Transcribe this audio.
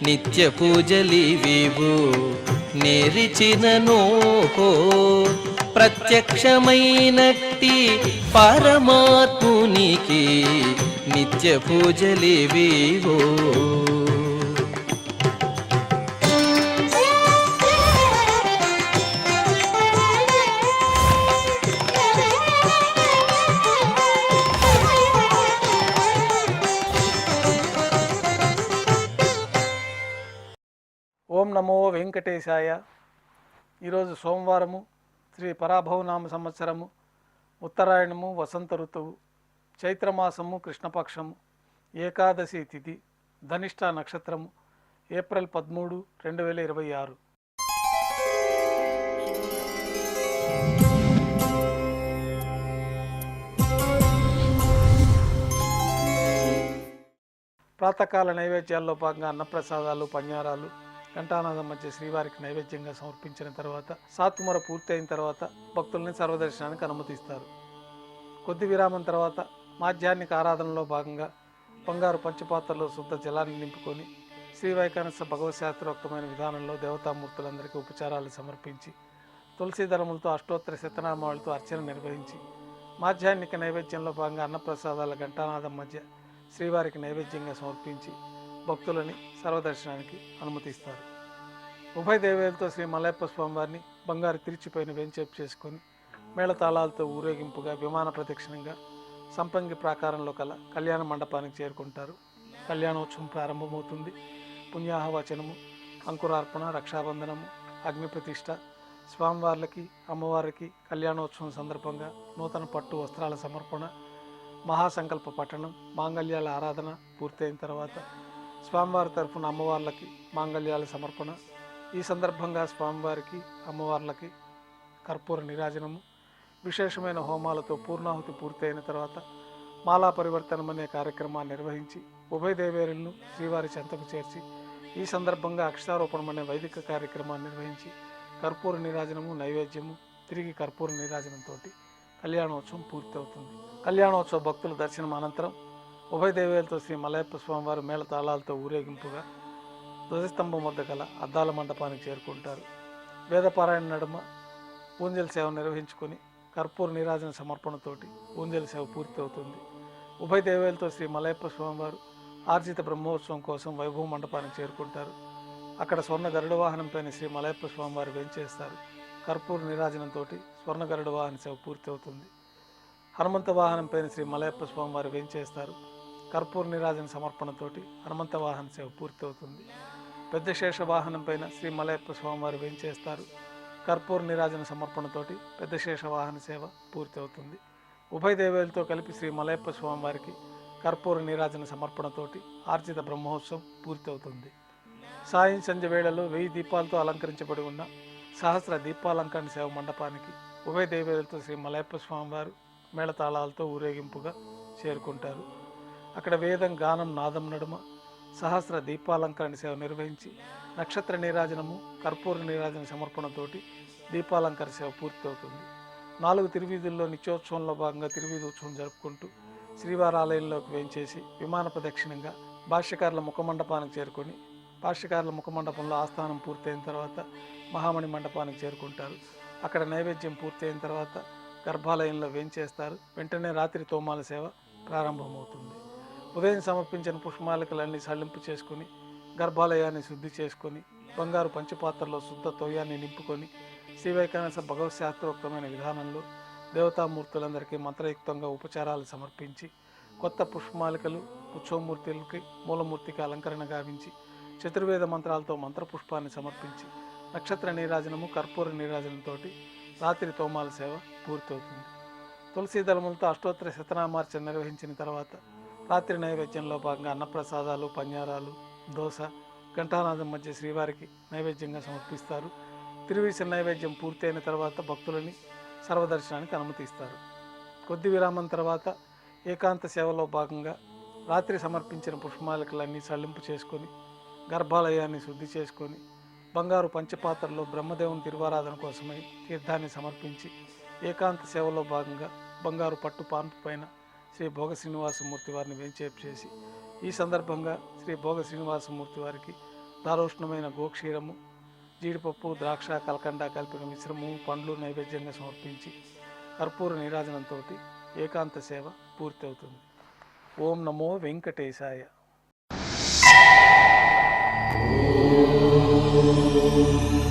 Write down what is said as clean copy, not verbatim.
నిత్య పూజలివివు నేరిచినను ప్రత్యక్షమైనట్టి పరమాత్మునికి నిత్య పూజలివివో. ఓం నమో వెంకటేశాయ. ఈరోజు సోమవారము, శ్రీ పరాభవనామ సంవత్సరము, ఉత్తరాయణము, వసంత ఋతువు, చైత్రమాసము, కృష్ణపక్షము, ఏకాదశి తిథి, ధనిష్ట నక్షత్రము, ఏప్రిల్ 13, 2026. ప్రాతకాల నైవేద్యాల్లో భాగంగా అన్నప్రసాదాలు, పన్యారాలు, ఘంటానాదం మధ్య శ్రీవారికి నైవేద్యంగా సమర్పించిన తర్వాత సాత్తుమర పూర్తయిన తర్వాత భక్తుల్ని సర్వదర్శనానికి అనుమతిస్తారు. కొద్ది విరామం తర్వాత మాధ్యాహ్నిక ఆరాధనలో భాగంగా బంగారు పంచపాత్రలో శుద్ధ జలాన్ని నింపుకొని శ్రీవైకానస భగవశాస్త్రోక్తమైన విధానంలో దేవతామూర్తులందరికీ ఉపచారాలు సమర్పించి తులసీదళములతో అష్టోత్తర శతనామాలతో అర్చన నిర్వహించి మాధ్యాహ్నిక నైవేద్యంలో భాగంగా అన్నప్రసాదాల ఘంటానాదం మధ్య శ్రీవారికి నైవేద్యంగా సమర్పించి భక్తులని సర్వదర్శనానికి అనుమతిస్తారు. ఉభయ దేవేలతో శ్రీ మలయప్ప స్వామివారిని బంగారు తిరిచిపోయిన వేంచేపు చేసుకొని మేళతాళాలతో ఊరేగింపుగా విమాన ప్రదక్షిణంగా సంపంగి ప్రాకారంలో కల కళ్యాణ మండపానికి చేరుకుంటారు. కళ్యాణోత్సవం ప్రారంభమవుతుంది. పుణ్యాహవచనము, అంకురార్పణ, రక్షాబంధనము, అగ్నిప్రతిష్ఠ, స్వామివార్లకి అమ్మవారికి కళ్యాణోత్సవం సందర్భంగా నూతన పట్టు వస్త్రాల సమర్పణ, మహాసంకల్ప పఠనం, మాంగళ్యాల ఆరాధన పూర్తయిన తర్వాత స్వామివారి తరఫున అమ్మవార్లకి మాంగళ్యాల సమర్పణ. ఈ సందర్భంగా స్వామివారికి అమ్మవార్లకి కర్పూర నిరాజనము, విశేషమైన హోమాలతో పూర్ణాహుతి పూర్తయిన తర్వాత మాలా పరివర్తనం అనే కార్యక్రమాన్ని నిర్వహించి ఉభయ దేవేరులను శ్రీవారి చెంతకు చేర్చి ఈ సందర్భంగా అక్షరారోపణం అనే వైదిక కార్యక్రమాన్ని నిర్వహించి కర్పూర నిరాజనము, నైవేద్యము, తిరిగి కర్పూర నిరాజనంతో కళ్యాణోత్సవం పూర్తవుతుంది. కళ్యాణోత్సవ భక్తుల దర్శనం అనంతరం ఉభయ దేవేలతో శ్రీ మలయప్ప స్వామివారు మేళతాళాలతో ఊరేగింపుగా ధ్వజస్తంభం వద్ద గల అద్దాల మండపానికి చేరుకుంటారు. వేదపారాయణ నడుమ పూంజల సేవ నిర్వహించుకొని కర్పూర నిరాజన సమర్పణతోటి పూంజల సేవ పూర్తి అవుతుంది. ఉభయ దేవేలతో శ్రీ మలయప్ప స్వామివారు ఆర్జిత బ్రహ్మోత్సవం కోసం వైభవ మండపానికి చేరుకుంటారు. అక్కడ స్వర్ణ గరుడ వాహనం పైన శ్రీ మలయప్ప స్వామివారు వేంచేస్తారు. కర్పూర నిరాజనంతో స్వర్ణ గరుడ వాహన సేవ పూర్తి అవుతుంది. హనుమంత వాహనం పైన శ్రీ మలయప్ప స్వామివారు వేంచేస్తారు. కర్పూర నిరాజన సమర్పణతోటి హనుమంత వాహన సేవ పూర్తి అవుతుంది. పెద్ద శేష వాహనం పైన శ్రీ మలయప్ప స్వామివారు వేంచేస్తారు. కర్పూర నిరాజన సమర్పణతోటి పెద్ద శేష వాహన సేవ పూర్తి అవుతుంది. ఉభయ దేవేలతో కలిపి శ్రీ మలయప్ప స్వామివారికి కర్పూర నిరాజన సమర్పణతోటి ఆర్జిత బ్రహ్మోత్సవం పూర్తి అవుతుంది. సాయం సంధ్య వేళలో 1000 దీపాలతో అలంకరించబడి ఉన్న సహస్ర దీపాలంకరణ సేవ మండపానికి ఉభయ దేవేలతో శ్రీ మలయప్ప స్వామివారు మేళతాళాలతో ఊరేగింపుగా చేరుకుంటారు. అక్కడ వేదం, గానం, నాదం నడుమ సహస్ర దీపాలంకరణ సేవ నిర్వహించి నక్షత్ర నీరాజనము, కర్పూర నీరాజన సమర్పణతోటి దీపాలంకరణ సేవ పూర్తి అవుతుంది. 4 తిరువీధుల్లో నిత్యోత్సవంలో భాగంగా తిరువీధి ఉత్సవం జరుపుకుంటూ శ్రీవారి ఆలయంలోకి వేంచేసి విమాన ప్రదక్షిణంగా భాష్యకారుల ముఖమండపానికి చేరుకొని భాష్యకారుల ముఖమండపంలో ఆస్థానం పూర్తయిన తర్వాత మహామణి మండపానికి చేరుకుంటారు. అక్కడ నైవేద్యం పూర్తయిన తర్వాత గర్భాలయంలో వేంచేస్తారు. వెంటనే రాత్రి తోమాల సేవ ప్రారంభమవుతుంది. ఉదయం సమర్పించిన పుష్పమాలికలన్నీ సళ్లింపు చేసుకుని గర్భాలయాన్ని శుద్ధి చేసుకొని బంగారు పంచపాత్రలో శుద్ధ తోయాన్ని నింపుకొని శ్రీవైకానస భగవశాస్త్రోక్తమైన విధానంలో దేవతామూర్తులందరికీ మంత్రయుక్తంగా ఉపచారాలు సమర్పించి కొత్త పుష్పమాలికలు ఉత్సవమూర్తులకి మూలమూర్తికి అలంకరణ గావించి చతుర్వేద మంత్రాలతో మంత్రపుష్పాన్ని సమర్పించి నక్షత్ర నీరాజనము, కర్పూర నీరాజనంతో రాత్రి తోమాల సేవ పూర్తవుతుంది. తులసీ దళములతో అష్టోత్తర శతనామార్చన నిర్వహించిన తర్వాత రాత్రి నైవేద్యంలో భాగంగా అన్నప్రసాదాలు, పన్యారాలు, దోశ, ఘంటానాదం మధ్య శ్రీవారికి నైవేద్యంగా సమర్పిస్తారు. తిరువీసిన నైవేద్యం పూర్తయిన తర్వాత భక్తులని సర్వదర్శనానికి అనుమతిస్తారు. కొద్ది విరామం తర్వాత ఏకాంత సేవలో భాగంగా రాత్రి సమర్పించిన పుష్పమాలికలన్నీ సళ్లింపు చేసుకొని గర్భాలయాన్ని శుద్ధి చేసుకొని బంగారు పంచపాత్రలో బ్రహ్మదేవుని తిరువారాధన కోసమై తీర్థాన్ని సమర్పించి ఏకాంత సేవలో భాగంగా బంగారు పట్టు పాన్పు పైన శ్రీ భోగ శ్రీనివాసమూర్తి వారిని వెంచేపు చేసి ఈ సందర్భంగా శ్రీ భోగ శ్రీనివాసమూర్తి వారికి దారోష్ణమైన గోక్షీరము, జీడిపప్పు, ద్రాక్ష, కలకండ కలిపిన మిశ్రమము, పండ్లు నైవేద్యంగా సమర్పించి కర్పూర నీరాజనంతో ఏకాంత సేవ పూర్తి అవుతుంది. ఓం నమో వెంకటేశాయ. ఓం